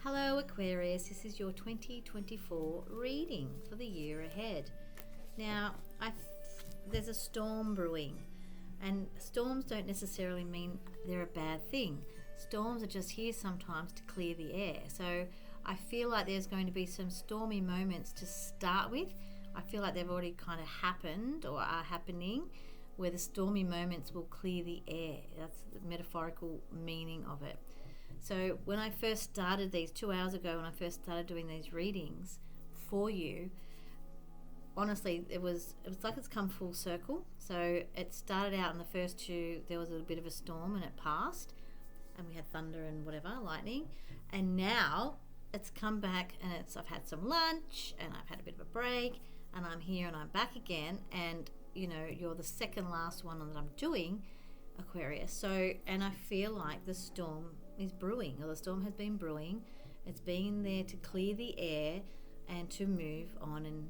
Hello Aquarius, this is your 2024 reading for the year ahead. Now, there's a storm brewing, and storms don't necessarily mean they're a bad thing. Storms are just here sometimes to clear the air. So I feel like there's going to be some stormy moments to start with. I feel like they've already kind of happened or are happening, where the stormy moments will clear the air. That's the metaphorical meaning of it. So when I first started these 2 hours ago, when I first started doing these readings for you, honestly, it was like it's come full circle. So it started out in the first two, there was a bit of a storm and it passed, and we had thunder and whatever, lightning, and now it's come back and I've had some lunch and I've had a bit of a break and I'm here and I'm back again, and you're the second last one that I'm doing, Aquarius. So, and I feel like the storm is brewing, or the storm has been brewing. It's been there to clear the air and to move on, and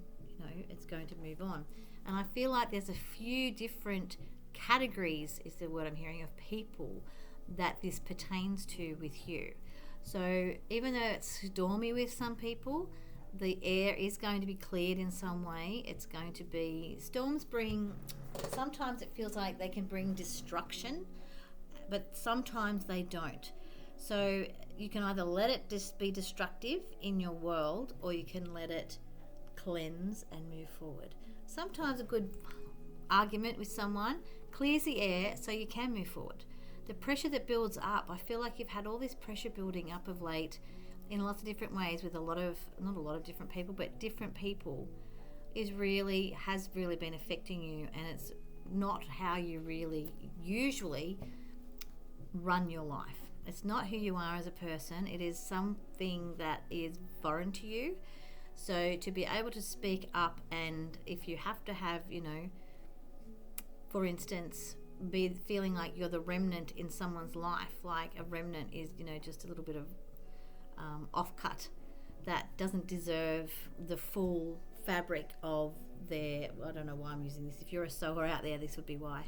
it's going to move on. And I feel like there's a few different categories, is the word I'm hearing, of people that this pertains to with you. So even though it's stormy with some people, the air is going to be cleared in some way. It's going to be, storms bring, sometimes it feels like they can bring destruction, but sometimes they don't. So you can either let it just be destructive in your world, or you can let it cleanse and move forward. Sometimes a good argument with someone clears the air so you can move forward. The pressure that builds up, I feel like you've had all this pressure building up of late in lots of different ways with not a lot of different people, but different people has really been affecting you, and it's not how you really usually run your life. It's not who you are as a person. It is something that is foreign to you. So to be able to speak up, and if you have to have, for instance, be feeling like you're the remnant in someone's life, like a remnant is, just a little bit of offcut that doesn't deserve the full fabric of their, I don't know why I'm using this. If you're a sewer out there, this would be why.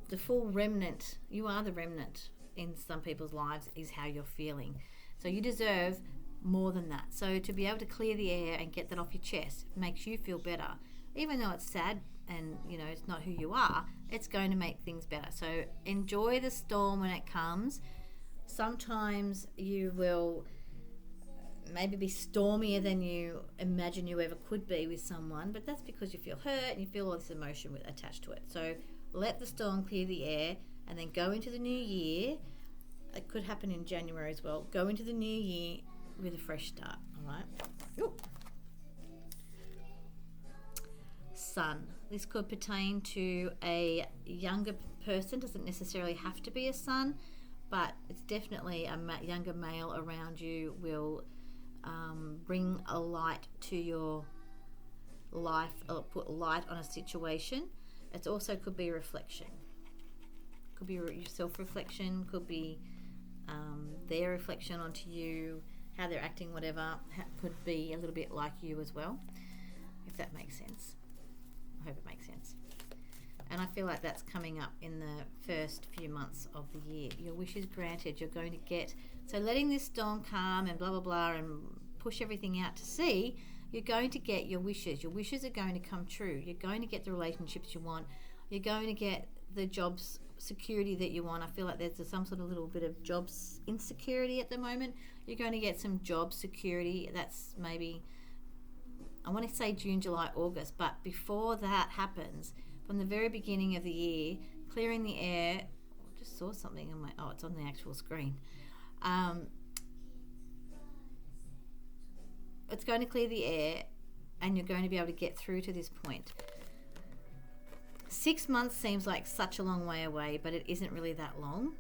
The full remnant, you are the remnant in some people's lives, is how you're feeling. So you deserve more than that. So to be able to clear the air and get that off your chest makes you feel better. Even though it's sad and, it's not who you are, it's going to make things better. So enjoy the storm when it comes. Sometimes you will maybe be stormier than you imagine you ever could be with someone, but that's because you feel hurt and you feel all this emotion attached to it. So let the storm clear the air, and then go into the new year. It could happen in January as well. Go into the new year with a fresh start, all right? Ooh. Sun. This could pertain to a younger person. Doesn't necessarily have to be a son, but it's definitely a younger male around you will bring a light to your life, or put light on a situation. It also could be a reflection. Could be your self-reflection, could be their reflection onto you, how they're acting, whatever. Could be a little bit like you as well, if that makes sense. I hope it makes sense. And I feel like that's coming up in the first few months of the year. Your wish is granted. You're going to get, so letting this storm calm and blah, blah, blah, and push everything out to sea, you're going to get your wishes. Your wishes are going to come true. You're going to get the relationships you want. You're going to get the jobs security that you want. I feel like there's some sort of little bit of jobs insecurity at the moment. You're going to get some job security. That's maybe, I want to say June, July, August, but before that happens, from the very beginning of the year, clearing the air. I just saw something on it's on the actual screen. It's going to clear the air, and you're going to be able to get through to this point. 6 months seems like such a long way away, but it isn't really that long.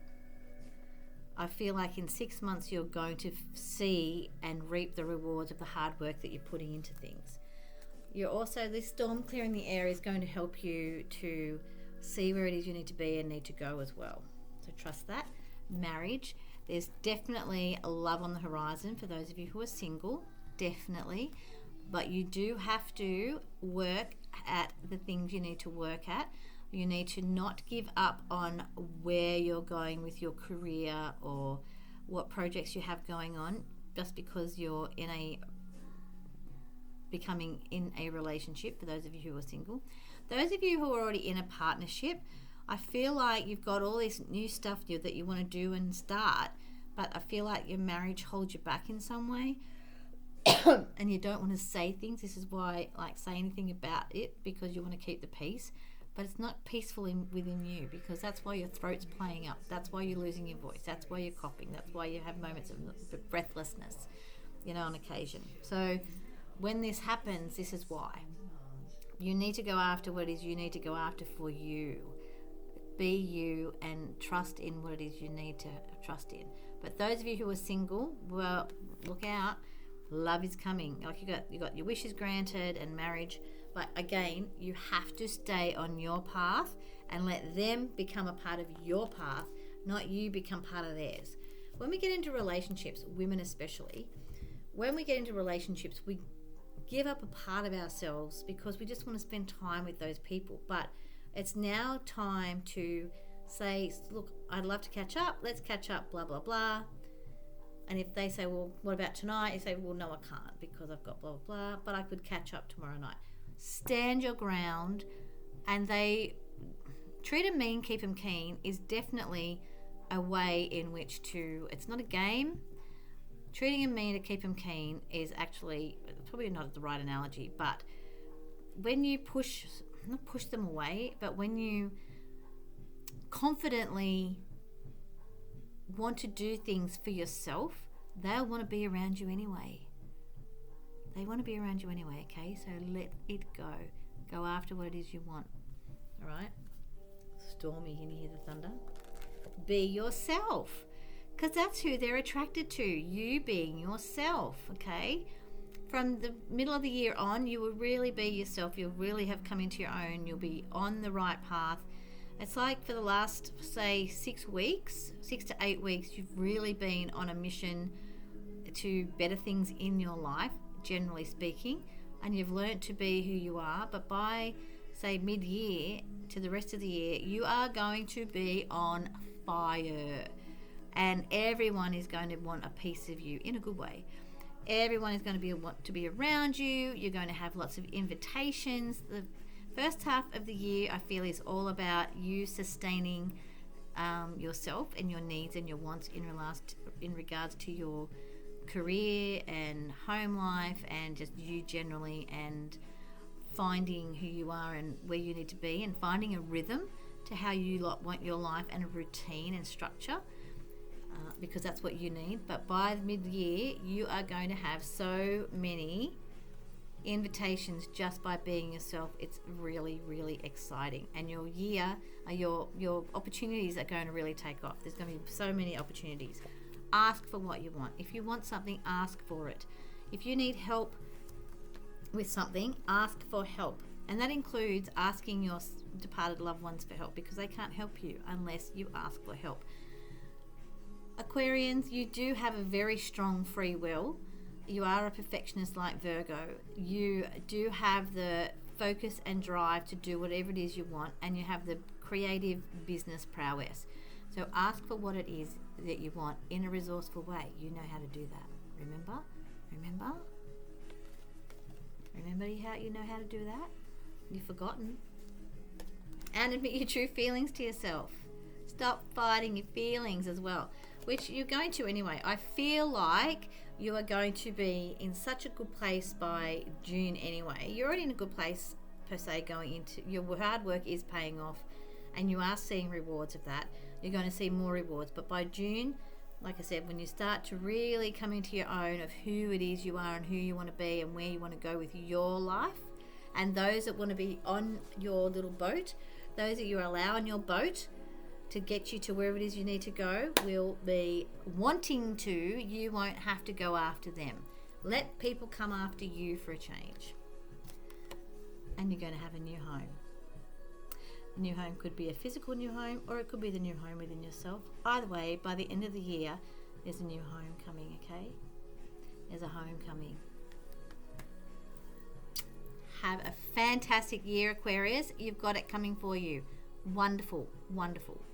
I feel like in 6 months you're going to see and reap the rewards of the hard work that you're putting into things. You're also, this storm clearing the air is going to help you to see where it is you need to be and need to go as well. So trust that. Marriage, there's definitely a love on the horizon for those of you who are single, definitely. But you do have to work at the things you need to work at. You need to not give up on where you're going with your career or what projects you have going on just because you're becoming in a relationship. For those of you who are single, those of you who are already in a partnership, I feel like you've got all this new stuff that you want to do and start, but I feel like your marriage holds you back in some way. And you don't want to say things. This is why say anything about it, because you want to keep the peace, but it's not peaceful within you, because that's why your throat's playing up, that's why you're losing your voice, that's why you're coughing, that's why you have moments of breathlessness, on occasion. So when this happens, this is why. You need to go after what it is you need to go after for you. Be you and trust in what it is you need to trust in. But those of you who are single, well, look out. Love is coming. You got your wishes granted and marriage, but again, you have to stay on your path and let them become a part of your path, not you become part of theirs. When we get into relationships, women especially, when we get into relationships, we give up a part of ourselves because we just want to spend time with those people. But it's now time to say, look, I'd love to catch up. Let's catch up, blah, blah, blah. And if they say, well, what about tonight? You say, well, no, I can't because I've got blah, blah, blah, but I could catch up tomorrow night. Stand your ground. And they treat them mean, keep them keen is definitely a way in which to, it's not a game. Treating them mean to keep them keen is actually probably not the right analogy, but when you not push them away, but when you confidently want to do things for yourself, they'll want to be around you anyway. They want to be around you anyway, okay? So let it go. Go after what it is you want. All right? Stormy, can you hear the thunder? Be yourself, because that's who they're attracted to, you being yourself, okay? From the middle of the year on, you will really be yourself. You'll really have come into your own. You'll be on the right path. It's like for the last, say, 6 to 8 weeks, you've really been on a mission to better things in your life, generally speaking, and you've learnt to be who you are. But by, say, mid-year to the rest of the year, you are going to be on fire, and everyone is going to want a piece of you in a good way. Everyone is going to want to be around you. You're going to have lots of invitations. The first half of the year, I feel, is all about you sustaining yourself and your needs and your wants in regards to your career and home life and just you generally, and finding who you are and where you need to be, and finding a rhythm to how you want your life and a routine and structure, because that's what you need. But by mid-year, you are going to have so many invitations just by being yourself. It's really, really exciting, and your year, your opportunities are going to really take off. There's going to be so many opportunities. Ask for what you want. If you want something, ask for it. If you need help with something, ask for help, and that includes asking your departed loved ones for help, because they can't help you unless you ask for help. Aquarians, you do have a very strong free will. You are a perfectionist like Virgo. You do have the focus and drive to do whatever it is you want, and you have the creative business prowess. So ask for what it is that you want in a resourceful way. You know how to do that. Remember how you know how to do that? You've forgotten. And admit your true feelings to yourself. Stop fighting your feelings as well, which you're going to anyway. I feel like you are going to be in such a good place by June anyway. You're already in a good place, per se, going into your hard work is paying off, and you are seeing rewards of that. You're going to see more rewards. But by June, like I said, when you start to really come into your own of who it is you are and who you want to be and where you want to go with your life, and those that want to be on your little boat, those that you allow on your boat to get you to wherever it is you need to go will be wanting to. You won't have to go after them. Let people come after you for a change. And you're going to have a new home. A new home could be a physical new home, or it could be the new home within yourself. Either way, by the end of the year, there's a new home coming, okay? There's a home coming. Have a fantastic year, Aquarius. You've got it coming for you. wonderful, wonderful.